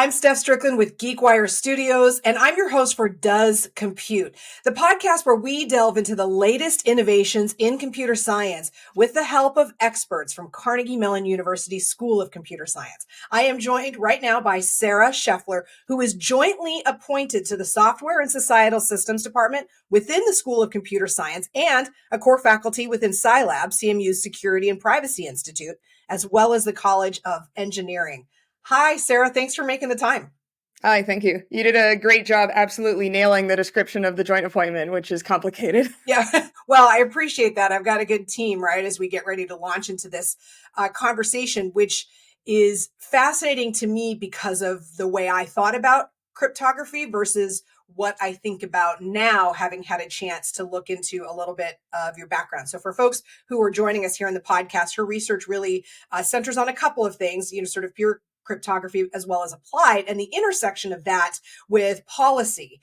I'm Steph Strickland with GeekWire Studios, and I'm your host for Does Compute, the podcast where we delve into the latest innovations in computer science with the help of experts from Carnegie Mellon University School of Computer Science. I am joined right now by Sarah Scheffler, who is jointly appointed to the Software and Societal Systems Department within the School of Computer Science and a core faculty within Scilab, CMU's Security and Privacy Institute, as well as the College of Engineering. Hi, Sarah. Thanks for making the time. Hi, thank you. You did a great job absolutely nailing the description of the joint appointment, which is complicated. Yeah, well, I appreciate that. I've got a good team, right, as we get ready to launch into this conversation, which is fascinating to me because of the way I thought about cryptography versus what I think about now, having had a chance to look into a little bit of your background. So for folks who are joining us here on the podcast, her research really centers on a couple of things, sort of pure cryptography as well as applied, and the intersection of that with policy.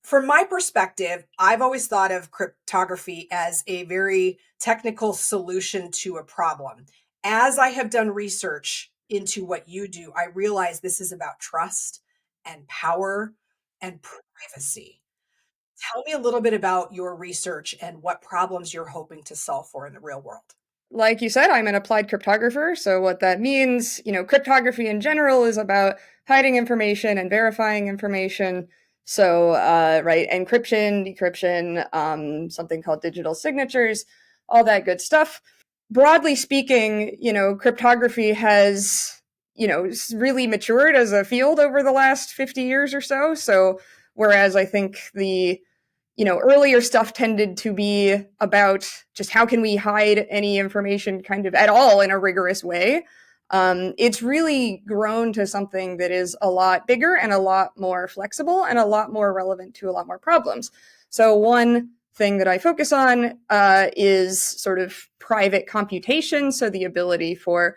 From my perspective, I've always thought of cryptography as a very technical solution to a problem. As I have done research into what you do, I realize this is about trust and power and privacy. Tell me a little bit about your research and what problems you're hoping to solve for in the real world. Like you said, I'm an applied cryptographer. So what that means, cryptography in general is about hiding information and verifying information. So, encryption, decryption, something called digital signatures, all that good stuff. Broadly speaking, cryptography has, really matured as a field over the last 50 years or so. So, whereas I think the earlier stuff tended to be about just how can we hide any information kind of at all in a rigorous way. It's really grown to something that is a lot bigger and a lot more flexible and a lot more relevant to a lot more problems. So one thing that I focus on is sort of private computation. So the ability for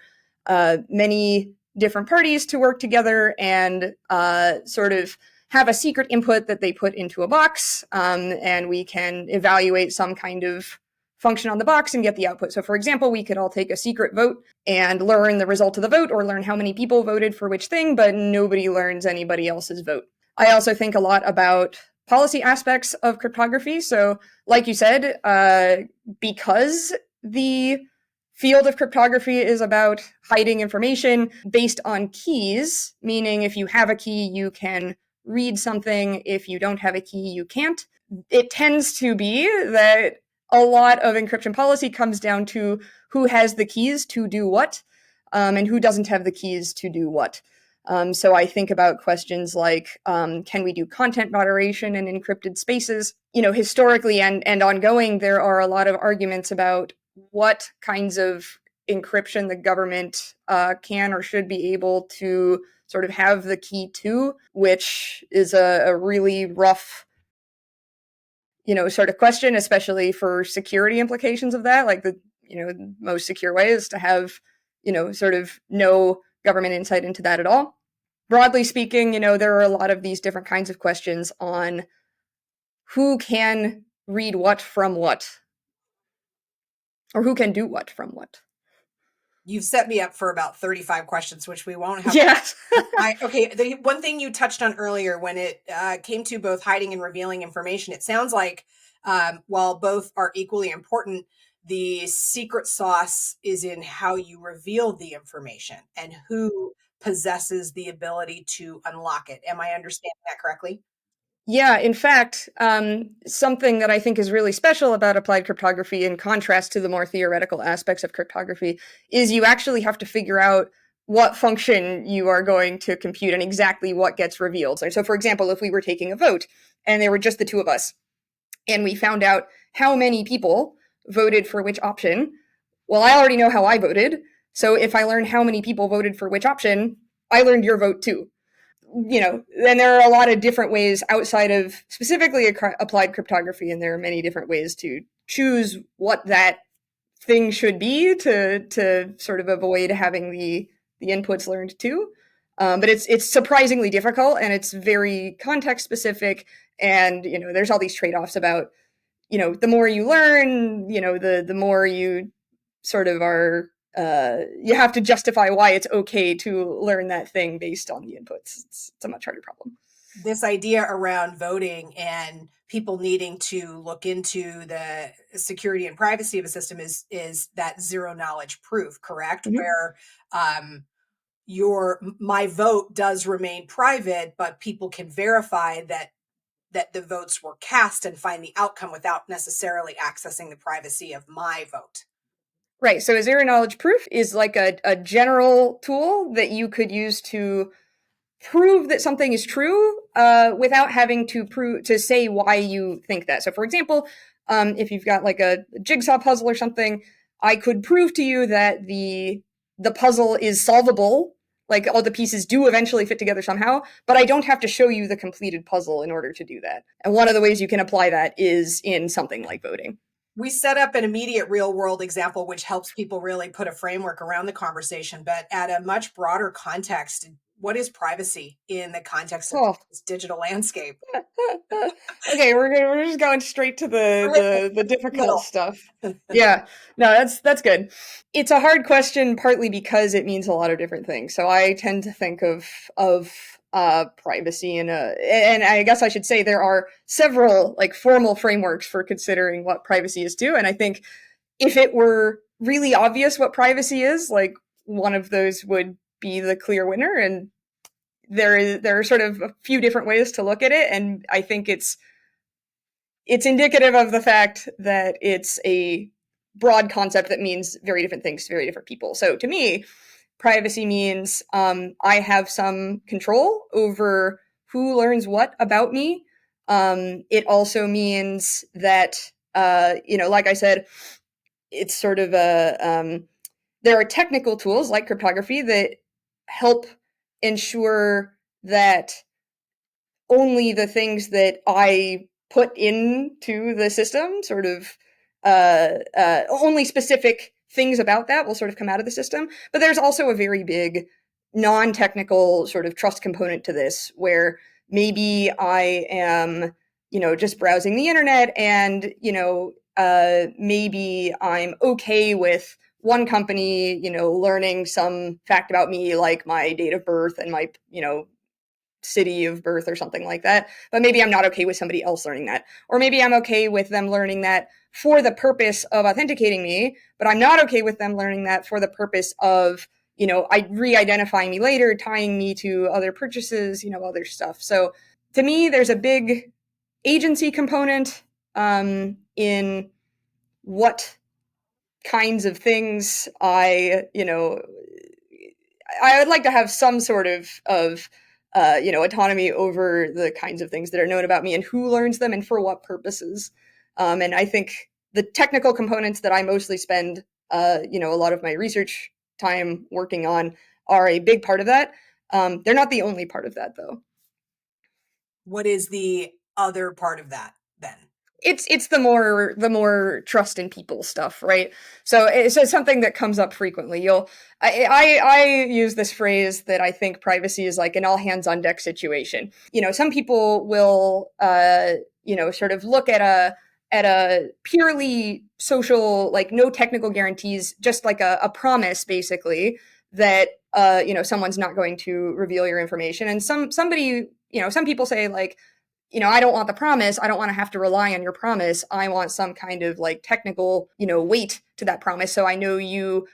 many different parties to work together and sort of have a secret input that they put into a box, and we can evaluate some kind of function on the box and get the output. So for example, we could all take a secret vote and learn the result of the vote or learn how many people voted for which thing, but nobody learns anybody else's vote. I also think a lot about policy aspects of cryptography. So like you said, because the field of cryptography is about hiding information based on keys, meaning if you have a key, you can read something. If you don't have a key, you can't. It tends to be that a lot of encryption policy comes down to who has the keys to do what, and who doesn't have the keys to do what. So I think about questions like, can we do content moderation in encrypted spaces? Historically and ongoing, there are a lot of arguments about what kinds of encryption the government can or should be able to sort of have the key to, which is a really rough, sort of question, especially for security implications of that. Like the most secure way is to have, sort of no government insight into that at all. Broadly speaking, there are a lot of these different kinds of questions on who can read what from what, or who can do what from what. You've set me up for about 35 questions, which we won't have. Yes. Okay. The one thing you touched on earlier when it came to both hiding and revealing information, it sounds like while both are equally important, the secret sauce is in how you reveal the information and who possesses the ability to unlock it. Am I understanding that correctly? Yeah, in fact, something that I think is really special about applied cryptography in contrast to the more theoretical aspects of cryptography is you actually have to figure out what function you are going to compute and exactly what gets revealed. So for example, if we were taking a vote and there were just the two of us and we found out how many people voted for which option, well, I already know how I voted. So if I learn how many people voted for which option, I learned your vote too. And there are a lot of different ways outside of specifically applied cryptography, and there are many different ways to choose what that thing should be to sort of avoid having the inputs learned too. But it's surprisingly difficult, and it's very context specific, and there's all these trade-offs about the more you learn, the more you sort of are you have to justify why it's okay to learn that thing based on the inputs. It's a much harder problem. This idea around voting and people needing to look into the security and privacy of a system is that zero knowledge proof, correct? Mm-hmm. Where my vote does remain private, but people can verify that the votes were cast and find the outcome without necessarily accessing the privacy of my vote. Right. So a zero knowledge proof is like a general tool that you could use to prove that something is true without having to say why you think that. So for example, if you've got like a jigsaw puzzle or something, I could prove to you that the puzzle is solvable. Like all the pieces do eventually fit together somehow, but I don't have to show you the completed puzzle in order to do that. And one of the ways you can apply that is in something like voting. We set up an immediate real world example, which helps people really put a framework around the conversation, but at a much broader context, what is privacy in the context of this digital landscape? Okay, we're just going straight to the difficult stuff. Yeah, no, that's good. It's a hard question, partly because it means a lot of different things. So I tend to think of privacy and I guess I should say there are several like formal frameworks for considering what privacy is too. And I think if it were really obvious what privacy is, like one of those would be the clear winner. And there are sort of a few different ways to look at it, and I think it's indicative of the fact that it's a broad concept that means very different things to very different people. So to me, privacy means I have some control over who learns what about me. It also means that, like I said, it's sort of there are technical tools like cryptography that help ensure that only the things that I put into the system, sort of only specific things about that will sort of come out of the system. But there's also a very big non-technical sort of trust component to this, where maybe I am, just browsing the internet and, maybe I'm okay with one company, learning some fact about me, like my date of birth and my, city of birth or something like that. But maybe I'm not okay with somebody else learning that. Or maybe I'm okay with them learning that for the purpose of authenticating me, but I'm not okay with them learning that for the purpose of, re-identifying me later, tying me to other purchases, other stuff. So to me, there's a big agency component in what kinds of things I would like to have some sort of autonomy over the kinds of things that are known about me and who learns them and for what purposes. And I think the technical components that I mostly spend, a lot of my research time working on are a big part of that. They're not the only part of that, though. What is the other part of that then? It's the more trust in people stuff, right? So it's something that comes up frequently. I use this phrase that I think privacy is like an all hands on deck situation. Some people will sort of look at a purely social, like no technical guarantees, just like a promise basically that someone's not going to reveal your information. And some people say like, I don't want the promise. I don't want to have to rely on your promise. I want some kind of like technical, weight to that promise. So I know you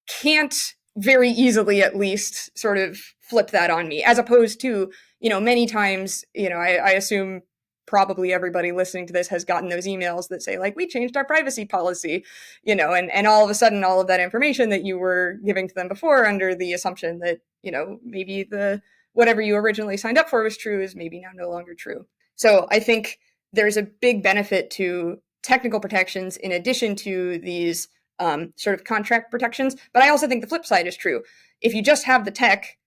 can't very easily, at least, sort of flip that on me, as opposed to, many times, I assume probably everybody listening to this has gotten those emails that say like, we changed our privacy policy, and all of a sudden, all of that information that you were giving to them before under the assumption that, maybe whatever you originally signed up for was true is maybe now no longer true. So I think there's a big benefit to technical protections in addition to these sort of contract protections. But I also think the flip side is true. If you just have the tech,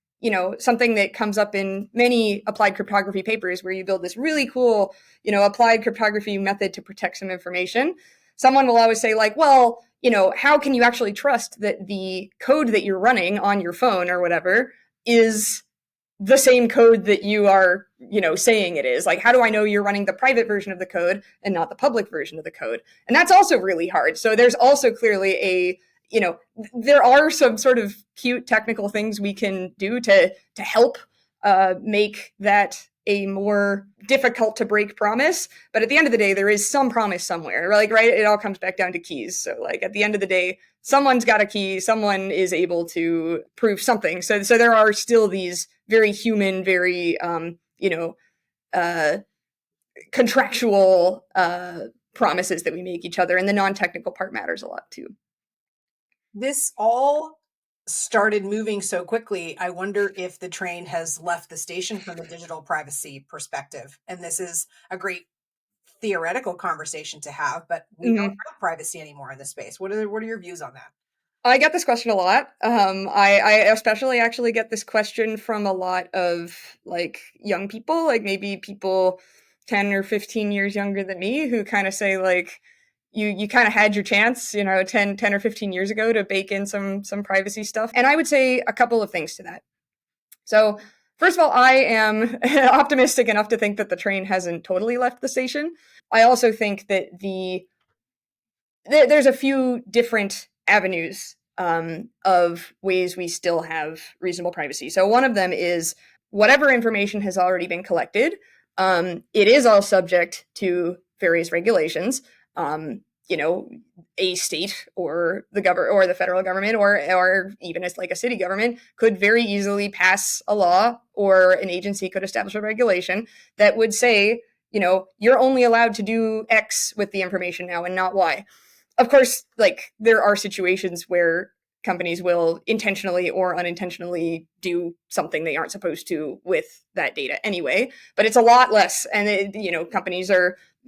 something that comes up in many applied cryptography papers where you build this really cool, applied cryptography method to protect some information, someone will always say like, well, how can you actually trust that the code that you're running on your phone or whatever is the same code that you are, saying it is? Like, how do I know you're running the private version of the code and not the public version of the code? And that's also really hard. So there's also clearly there are some sort of cute technical things we can do to help make that a more difficult to break promise. But at the end of the day, there is some promise somewhere, right? It all comes back down to keys. So like at the end of the day, someone's got a key, someone is able to prove something. So there are still these very human, very, contractual promises that we make each other. And the non-technical part matters a lot too. This all started moving so quickly. I wonder if the train has left the station from the digital privacy perspective. And this is a great theoretical conversation to have, but we don't have privacy anymore in this space. What are your views on that? I get this question a lot. I especially actually get this question from a lot of like young people, like maybe people 10 or 15 years younger than me, who kind of say like, you kind of had your chance, 10 or 15 years ago to bake in some privacy stuff. And I would say a couple of things to that. So first of all, I am optimistic enough to think that the train hasn't totally left the station. I also think that there's a few different avenues of ways we still have reasonable privacy. So one of them is whatever information has already been collected. It is all subject to various regulations. A state or the federal government or even as like a city government could very easily pass a law, or an agency could establish a regulation that would say, you're only allowed to do X with the information now and not Y. Of course, like there are situations where companies will intentionally or unintentionally do something they aren't supposed to with that data anyway, but it's a lot less. And companies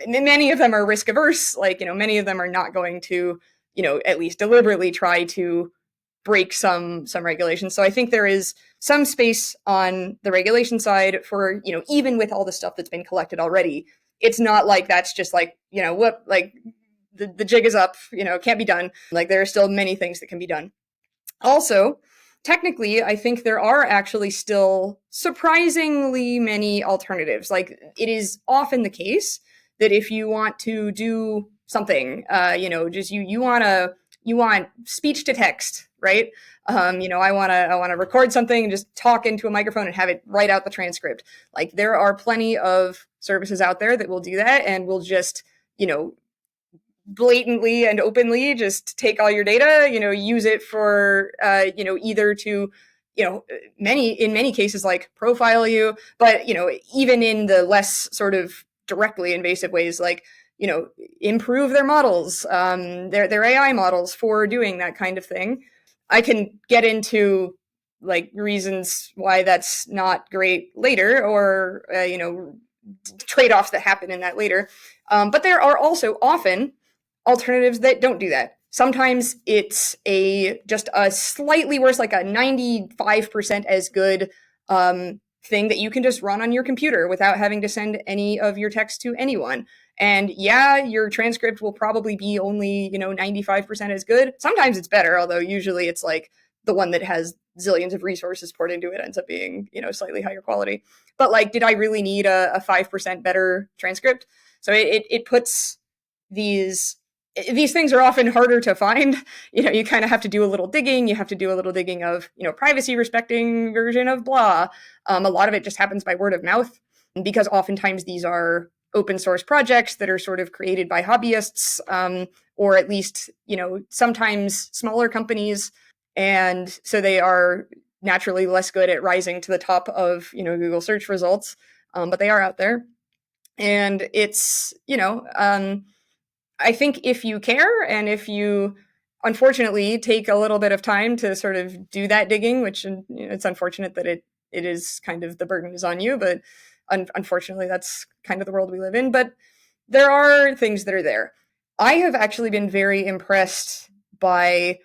many of them are risk averse. Like, many of them are not going to, at least deliberately try to break some regulations. So I think there is some space on the regulation side for, even with all the stuff that's been collected already, it's not like that's just like, the jig is up, can't be done. Like there are still many things that can be done. Also, technically, I think there are actually still surprisingly many alternatives. Like it is often the case that if you want to do something, just you want speech to text, right? I want to record something and just talk into a microphone and have it write out the transcript. Like there are plenty of services out there that will do that and will just, blatantly and openly just take all your data, use it for, either to, in many cases, like profile you, but, even in the less sort of directly invasive ways, like, improve their models, their AI models for doing that kind of thing. I can get into like reasons why that's not great later, or, trade-offs that happen in that later. But there are also often alternatives that don't do that. Sometimes it's just a slightly worse, like a 95% as good thing that you can just run on your computer without having to send any of your text to anyone. And yeah, your transcript will probably be only, 95% as good. Sometimes it's better, although usually it's like the one that has zillions of resources poured into it ends up being, slightly higher quality. But like, did I really need a 5% better transcript? So it puts these things are often harder to find. You kind of have to do a little digging. You have to do a little digging of, privacy respecting version of blah. A lot of it just happens by word of mouth, because oftentimes these are open source projects that are sort of created by hobbyists, or at least, sometimes smaller companies. And so they are naturally less good at rising to the top of, Google search results. But they are out there. And it's, I think if you care, and if you unfortunately take a little bit of time to sort of do that digging, which it's unfortunate that it is kind of the burden is on you, but unfortunately that's kind of the world we live in. But there are things that are there. I have actually been very impressed by,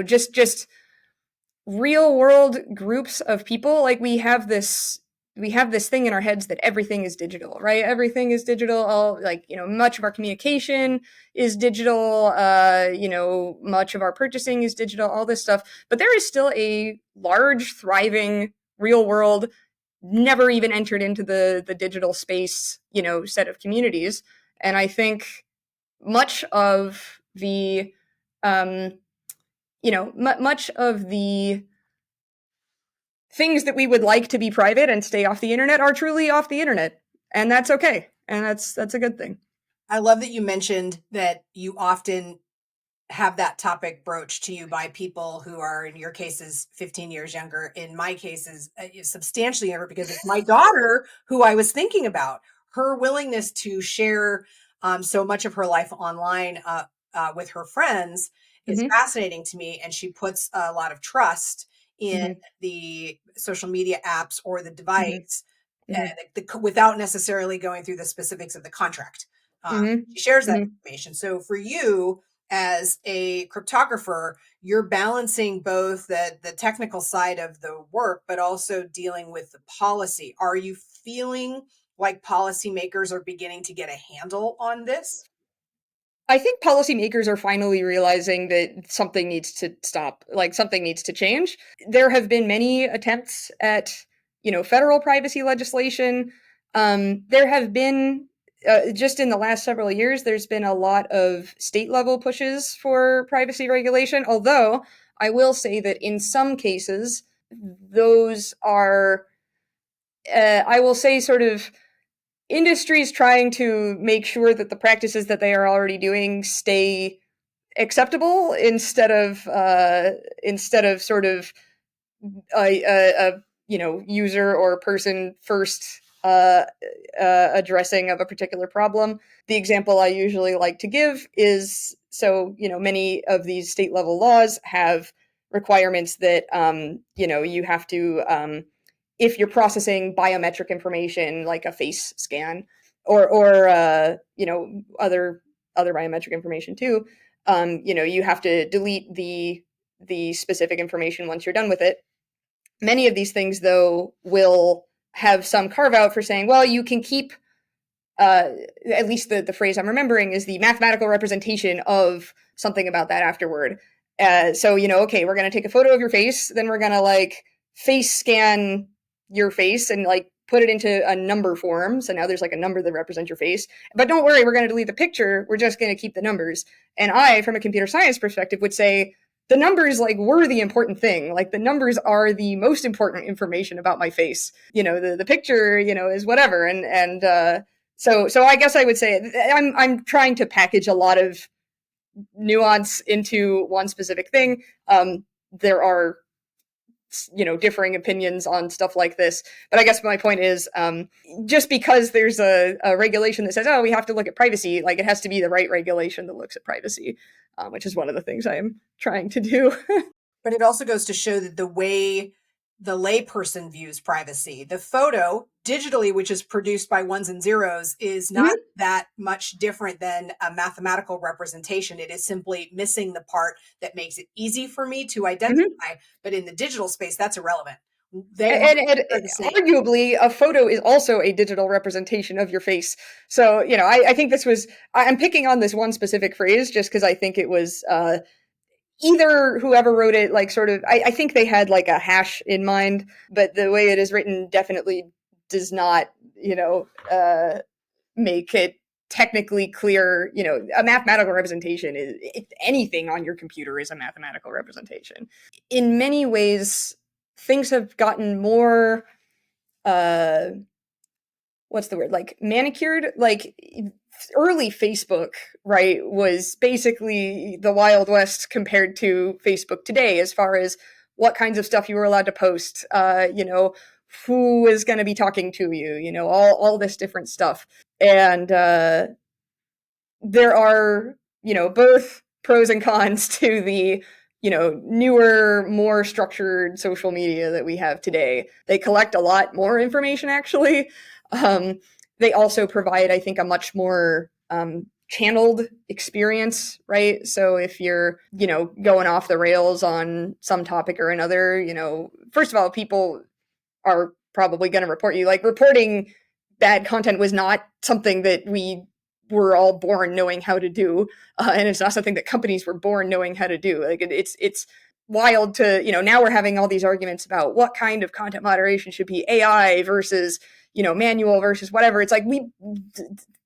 just real world groups of people. Like we have this thing in our heads that everything is digital, right? Everything is digital. All much of our communication is digital. Much of our purchasing is digital, all this stuff. But there is still a large, thriving, real world, never even entered into the digital space, set of communities. And I think much of the um, much of the things that we would like to be private and stay off the internet are truly off the internet, and that's okay, and that's a good thing. I love that you mentioned that you often have that topic broached to you by people who are, in your cases, 15 years younger. In my cases, substantially younger, because it's my daughter who I was thinking about. Her willingness to share so much of her life online with her friends is Mm-hmm. fascinating to me. And she puts a lot of trust in Mm-hmm. the social media apps or the Mm-hmm. device Mm-hmm. without necessarily going through the specifics of the contract. Mm-hmm. She shares that Mm-hmm. information. So for you, as a cryptographer, you're balancing both the technical side of the work, but also dealing with the policy. Are you feeling like policymakers are beginning to get a handle on this? I think policymakers are finally realizing that something needs to stop, like something needs to change. There have been many attempts at, federal privacy legislation. There have been, just in the last several years, there's been a lot of state level pushes for privacy regulation. Although I will say that in some cases, those are, I will say, sort of industries trying to make sure that the practices that they are already doing stay acceptable instead of sort of a user or person first addressing of a particular problem. The example I usually like to give is, so many of these state level laws have requirements that you have to, if you're processing biometric information like a face scan or other biometric information too, you have to delete the specific information once you're done with it. Many of these things, though, will have some carve out for saying, well, you can keep, uh, at least the phrase I'm remembering is the mathematical representation of something about that afterward. So, okay, we're going to take a photo of your face, then we're going to like face scan your face and like put it into a number form. So now there's like a number that represents your face. But don't worry, we're going to delete the picture. We're just going to keep the numbers. And I, from a computer science perspective, would say, the numbers like were the important thing. Like the numbers are the most important information about my face. The picture, is whatever. So I guess I would say I'm trying to package a lot of nuance into one specific thing. There are differing opinions on stuff like this, but I guess my point is, just because there's a regulation that says, oh, we have to look at privacy, like it has to be the right regulation that looks at privacy, which is one of the things I am trying to do. But it also goes to show that the way the layperson views privacy, the photo digitally, which is produced by ones and zeros, is not Mm-hmm. that much different than a mathematical representation. It is simply missing the part that makes it easy for me to identify. Mm-hmm. But in the digital space, that's irrelevant. They And are the same. arguably, a photo is also a digital representation of your face. So, I think I'm picking on this one specific phrase just because I think it was, either whoever wrote it, like sort of, I think they had like a hash in mind, but the way it is written definitely does not, make it technically clear. A mathematical representation is, anything on your computer is a mathematical representation. In many ways, things have gotten more, what's the word, like manicured. Like early Facebook, right, was basically the Wild West compared to Facebook today, as far as what kinds of stuff you were allowed to post, who is going to be talking to you, all this different stuff. And there are, both pros and cons to the, newer, more structured social media that we have today. They collect a lot more information, actually. Um, they also provide, I think, a much more channeled experience, right? So if you're, going off the rails on some topic or another, first of all, people are probably going to report you. Like reporting bad content was not something that we were all born knowing how to do, and it's not something that companies were born knowing how to do. Like it's wild to, now we're having all these arguments about what kind of content moderation should be AI versus, manual versus whatever. It's like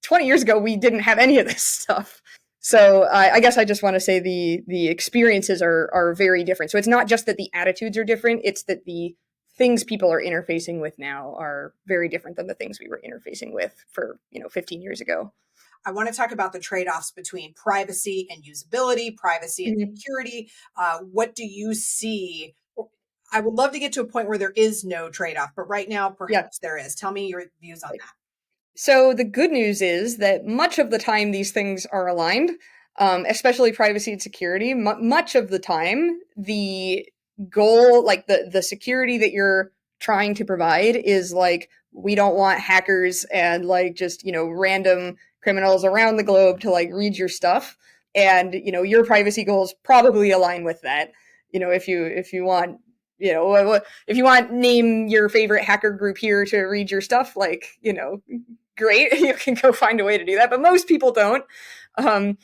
20 years ago we didn't have any of this stuff. So I guess I just want to say the experiences are very different. So it's not just that the attitudes are different; it's that the things people are interfacing with now are very different than the things we were interfacing with for 15 years ago. I want to talk about the trade-offs between privacy and usability, privacy and Mm-hmm. security. What do you see? I would love to get to a point where there is no trade-off, but right now, Yeah. perhaps there is. Tell me your views on that. So the good news is that much of the time these things are aligned, especially privacy and security. Much of the time, the goal, like the security that you're trying to provide, is like we don't want hackers and like just random criminals around the globe to like read your stuff, and your privacy goals probably align with that. If you want if you want name your favorite hacker group here to read your stuff, like great, you can go find a way to do that, but most people don't.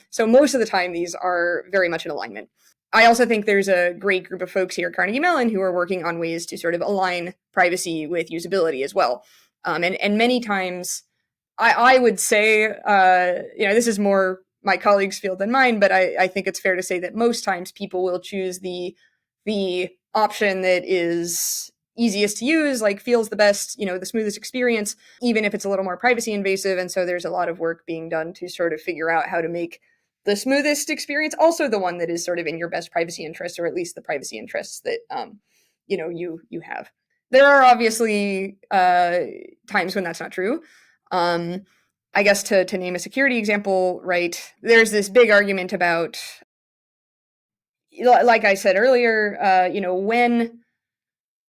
So most of the time, these are very much in alignment. I also think there's a great group of folks here at Carnegie Mellon who are working on ways to sort of align privacy with usability as well. And many times, I would say, this is more my colleagues' field than mine, but I think it's fair to say that most times people will choose the option that is easiest to use, like feels the best, the smoothest experience, even if it's a little more privacy invasive. And so there's a lot of work being done to sort of figure out how to make the smoothest experience also the one that is sort of in your best privacy interests, or at least the privacy interests that you have. There are obviously times when that's not true. I guess to name a security example, right? There's this big argument about, like I said earlier,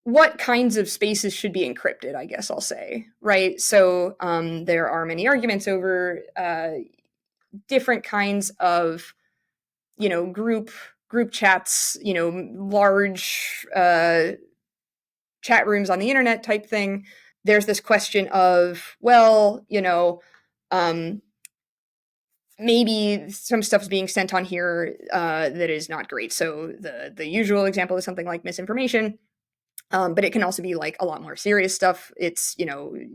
what kinds of spaces should be encrypted, I guess I'll say, right? So there are many arguments over different kinds of, group chats, large chat rooms on the internet type thing. There's this question of, well, maybe some stuff's being sent on here that is not great. So the usual example is something like misinformation. But it can also be like a lot more serious stuff. It's,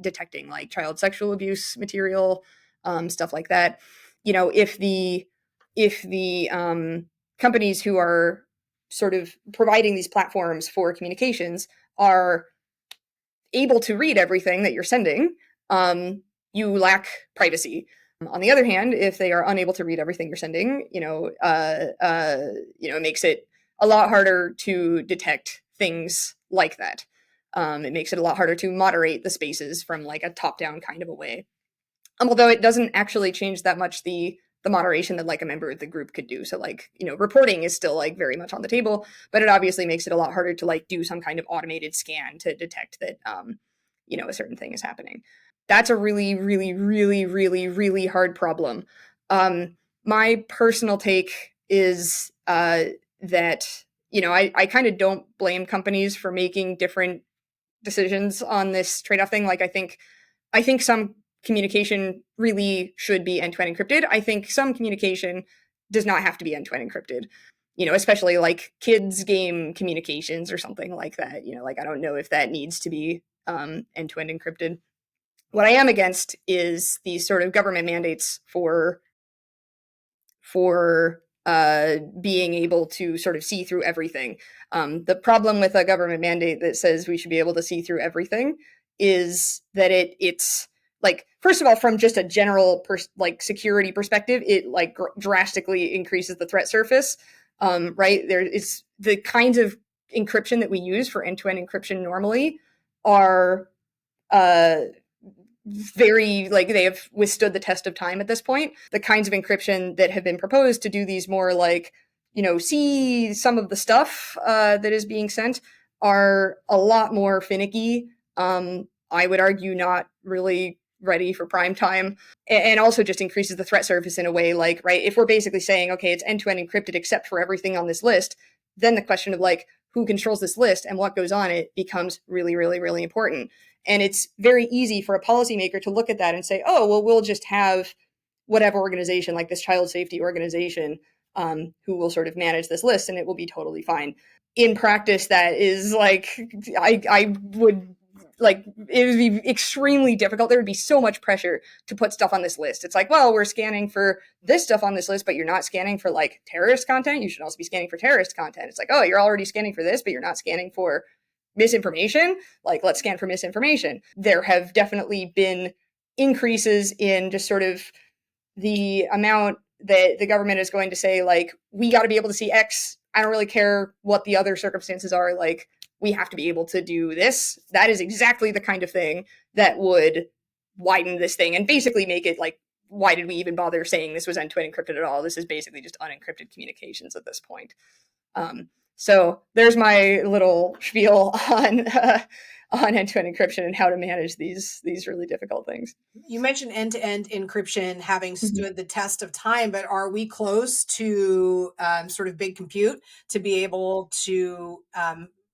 detecting like child sexual abuse material, stuff like that. If the companies who are sort of providing these platforms for communications are able to read everything that you're sending, you lack privacy. On the other hand, if they are unable to read everything you're sending, it makes it a lot harder to detect things like that. It makes it a lot harder to moderate the spaces from like a top-down kind of a way. Although it doesn't actually change that much the moderation that like a member of the group could do. So like, reporting is still like very much on the table, but it obviously makes it a lot harder to like do some kind of automated scan to detect that a certain thing is happening. That's a really, really, really, really, really hard problem. My personal take is that I kind of don't blame companies for making different decisions on this trade-off thing. Like I think some communication really should be end-to-end encrypted. I think some communication does not have to be end-to-end encrypted. Especially like kids game communications or something like that. Like I don't know if that needs to be end-to-end encrypted. What I am against is these sort of government mandates for being able to sort of see through everything. The problem with a government mandate that says we should be able to see through everything is that it's like, first of all, from just a general security perspective, it like drastically increases the threat surface. Right there, it's the kinds of encryption that we use for end-to-end encryption normally are very like they have withstood the test of time at this point. The kinds of encryption that have been proposed to do these more like see some of the stuff that is being sent are a lot more finicky. I would argue not really ready for prime time, and also just increases the threat surface in a way like, right, if we're basically saying, okay, it's end-to-end encrypted except for everything on this list, then the question of like who controls this list and what goes on it becomes really, really, really important. And it's very easy for a policymaker to look at that and say, oh, well, we'll just have whatever organization, like this child safety organization, who will sort of manage this list and it will be totally fine. In practice, that is like, I would like it would be extremely difficult. There would be so much pressure to put stuff on this list. It's like, well, we're scanning for this stuff on this list, but you're not scanning for like terrorist content. You should also be scanning for terrorist content. It's like, oh, you're already scanning for this, but you're not scanning for misinformation. Like, let's scan for misinformation. There have definitely been increases in just sort of the amount that the government is going to say, like, we got to be able to see X. I don't really care what the other circumstances are. Like, we have to be able to do this. That is exactly the kind of thing that would widen this thing and basically make it like, why did we even bother saying this was end-to-end encrypted at all? This is basically just unencrypted communications at this point. So there's my little spiel on end-to-end encryption and how to manage these really difficult things. You mentioned end-to-end encryption having stood the test of time, but are we close to sort of big compute to be able to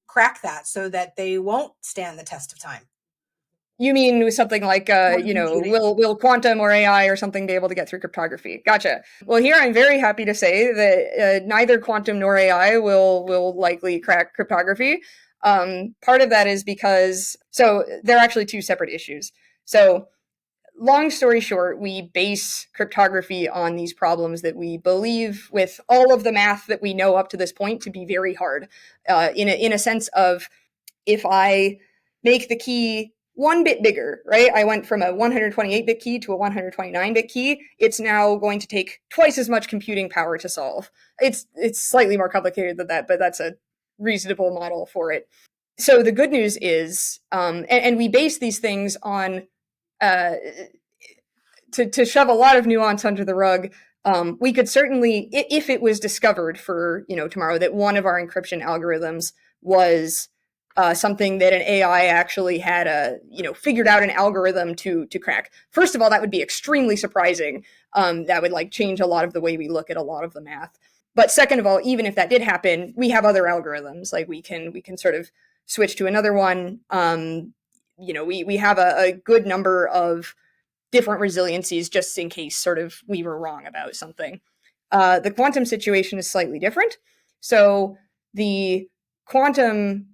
crack that so that they won't stand the test of time? You mean something like, will quantum or AI or something be able to get through cryptography? Gotcha. Well, here I'm very happy to say that neither quantum nor AI will likely crack cryptography. Part of that is because, so they're actually two separate issues. So long story short, we base cryptography on these problems that we believe with all of the math that we know up to this point to be very hard. In a sense of, if I make the key one bit bigger, right? I went from a 128-bit key to a 129-bit key. It's now going to take twice as much computing power to solve. It's slightly more complicated than that, but that's a reasonable model for it. So the good news is, and we base these things on, to shove a lot of nuance under the rug, we could certainly, if it was discovered for, tomorrow, that one of our encryption algorithms was something that an AI actually had figured out an algorithm to crack. First of all, that would be extremely surprising. That would like change a lot of the way we look at a lot of the math. But second of all, even if that did happen, we have other algorithms. Like we can sort of switch to another one. We have a good number of different resiliencies just in case sort of we were wrong about something. The quantum situation is slightly different. So the quantum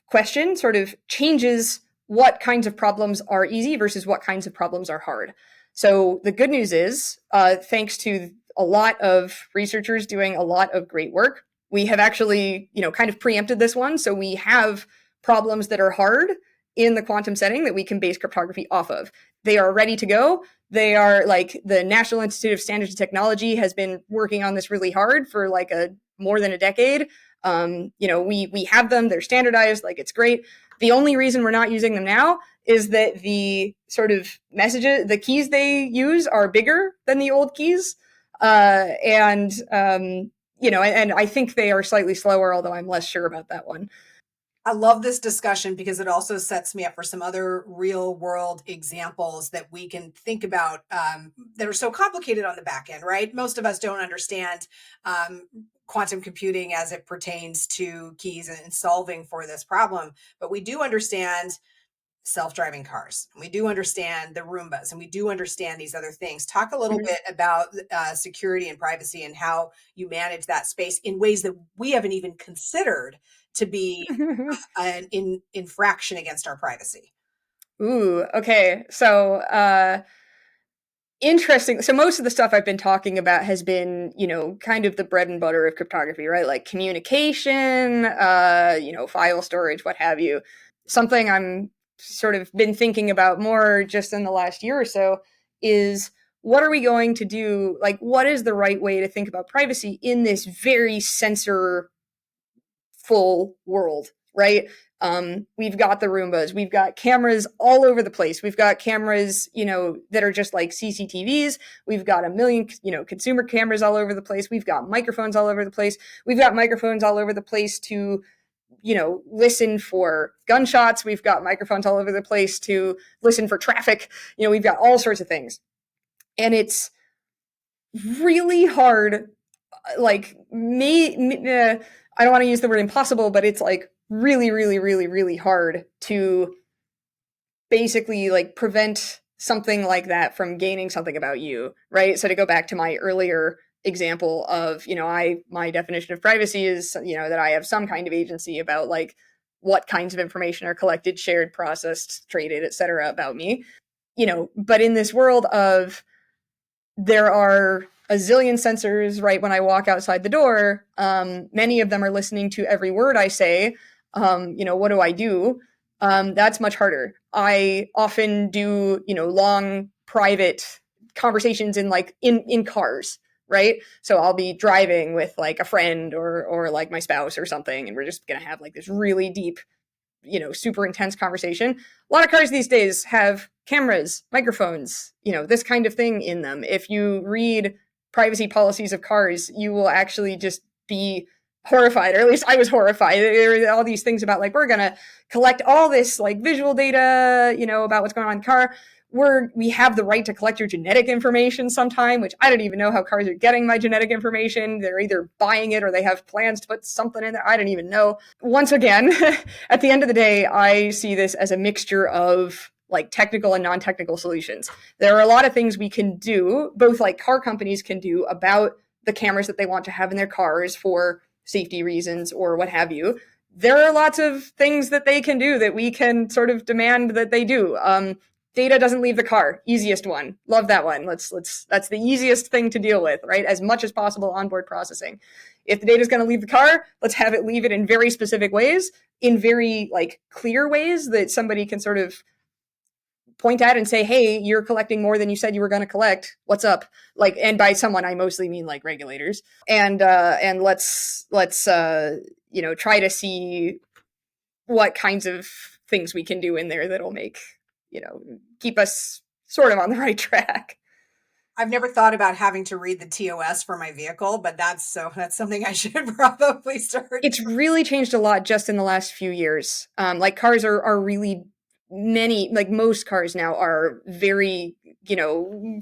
question sort of changes what kinds of problems are easy versus what kinds of problems are hard. So the good news is, thanks to a lot of researchers doing a lot of great work, we have actually, kind of preempted this one. So we have problems that are hard in the quantum setting that we can base cryptography off of. They are ready to go. They are like, the National Institute of Standards and Technology has been working on this really hard for like more than a decade. We have them, they're standardized, like it's great. The only reason we're not using them now is that the sort of messages, the keys they use are bigger than the old keys. And I think they are slightly slower, although I'm less sure about that one. I love this discussion because it also sets me up for some other real world examples that we can think about that are so complicated on the back end, right? Most of us don't understand quantum computing as it pertains to keys and solving for this problem, but we do understand self-driving cars. We do understand the Roombas and we do understand these other things. Talk a little bit about security and privacy and how you manage that space in ways that we haven't even considered to be an infraction against our privacy. Ooh, okay. So, interesting. So most of the stuff I've been talking about has been, kind of the bread and butter of cryptography, right? Like communication, file storage, what have you. Something I'm sort of been thinking about more just in the last year or so is, what are we going to do? Like, what is the right way to think about privacy in this very sensor full world, right? We've got the Roombas, we've got cameras all over the place. We've got cameras, that are just like CCTVs. We've got a million, consumer cameras all over the place. We've got microphones all over the place. We've got microphones all over the place to, listen for gunshots. We've got microphones all over the place to listen for traffic. We've got all sorts of things. And it's really hard, like, I don't want to use the word impossible, but it's like really, really, really, really hard to basically like prevent something like that from gaining something about you, right? So to go back to my earlier example of, my definition of privacy is, that I have some kind of agency about like what kinds of information are collected, shared, processed, traded, et cetera, about me. But in this world of there are a zillion sensors right when I walk outside the door, many of them are listening to every word I say. What do I do? That's much harder. I often do, long private conversations in cars, right? So I'll be driving with like a friend or like my spouse or something, and we're just gonna have like this really deep, super intense conversation. A lot of cars these days have cameras, microphones, this kind of thing in them. If you read privacy policies of cars, you will actually just be horrified, or at least I was horrified. There are all these things about like, we're going to collect all this like visual data, about what's going on in the car. We have the right to collect your genetic information sometime, which I don't even know how cars are getting my genetic information. They're either buying it or they have plans to put something in there. I don't even know. Once again, at the end of the day, I see this as a mixture of like technical and non-technical solutions. There are a lot of things we can do, both like car companies can do about the cameras that they want to have in their cars for safety reasons or what have you. There are lots of things that they can do that we can sort of demand that they do. Data doesn't leave the car. Easiest one. Love that one. That's the easiest thing to deal with, right? As much as possible onboard processing. If the data is going to leave the car, let's have it leave it in very specific ways, in very like clear ways that somebody can sort of point at and say, hey, you're collecting more than you said you were going to collect. What's up? Like, and by someone, I mostly mean like regulators. And let's try to see what kinds of things we can do in there that'll make, keep us sort of on the right track. I've never thought about having to read the TOS for my vehicle, but that's something I should probably start. It's really changed a lot just in the last few years. Like cars are really like most cars now are very,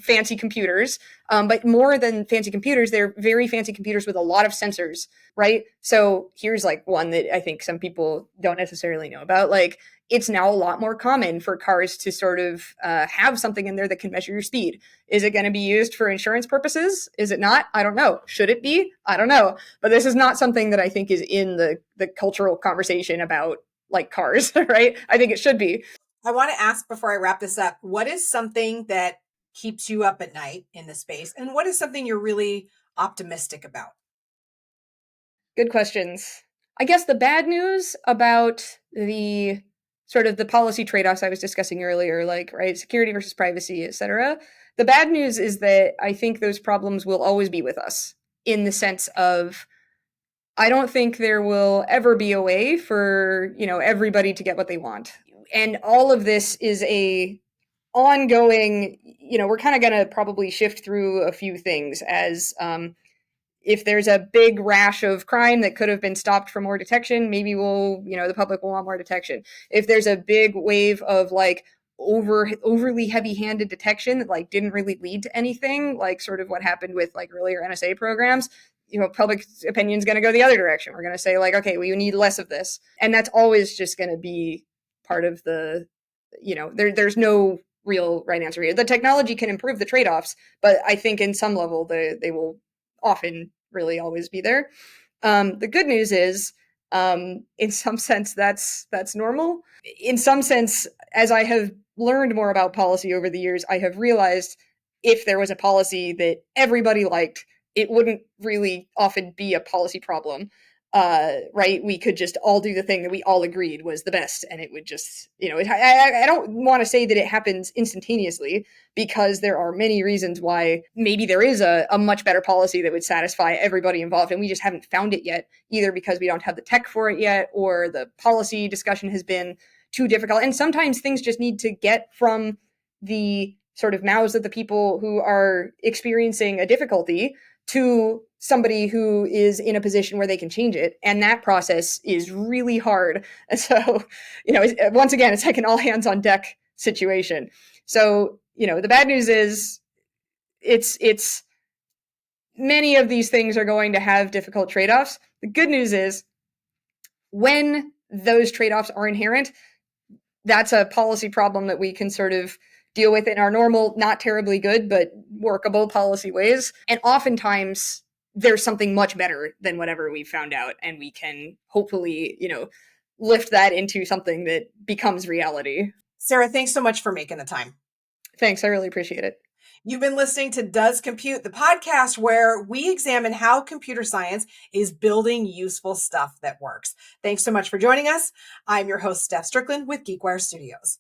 fancy computers. But more than fancy computers, they're very fancy computers with a lot of sensors, right? So here's like one that I think some people don't necessarily know about. Like, it's now a lot more common for cars to sort of have something in there that can measure your speed. Is it going to be used for insurance purposes? Is it not? I don't know. Should it be? I don't know. But this is not something that I think is in the cultural conversation about like cars, right? I think it should be. I want to ask before I wrap this up, what is something that keeps you up at night in the space? And what is something you're really optimistic about? Good questions. I guess the bad news about the sort of the policy trade-offs I was discussing earlier, like, right, security versus privacy, et cetera. The bad news is that I think those problems will always be with us, in the sense of I don't think there will ever be a way for, everybody to get what they want. And all of this is a ongoing, we're kind of going to probably shift through a few things as if there's a big rash of crime that could have been stopped for more detection, maybe the public will want more detection. If there's a big wave of like overly heavy-handed detection that like didn't really lead to anything, like sort of what happened with like earlier NSA programs, public opinion is going to go the other direction. We're going to say like, okay, we need less of this. And that's always just going to be part of the, there's no real right answer here. The technology can improve the trade-offs, but I think in some level they will often really always be there. The good news is, in some sense, that's normal. In some sense, as I have learned more about policy over the years, I have realized if there was a policy that everybody liked, it wouldn't really often be a policy problem. Right? We could just all do the thing that we all agreed was the best, and it would just, I don't want to say that it happens instantaneously, because there are many reasons why maybe there is a much better policy that would satisfy everybody involved, and we just haven't found it yet, either because we don't have the tech for it yet, or the policy discussion has been too difficult. And sometimes things just need to get from the sort of mouths of the people who are experiencing a difficulty to somebody who is in a position where they can change it. And that process is really hard. And so, once again, it's like an all hands on deck situation. So, the bad news is it's many of these things are going to have difficult trade-offs. The good news is when those trade-offs are inherent, that's a policy problem that we can sort of deal with in our normal, not terribly good, but workable policy ways. And oftentimes there's something much better than whatever we found out. And we can hopefully, lift that into something that becomes reality. Sarah, thanks so much for making the time. Thanks. I really appreciate it. You've been listening to Does Compute, the podcast where we examine how computer science is building useful stuff that works. Thanks so much for joining us. I'm your host, Steph Strickland with GeekWire Studios.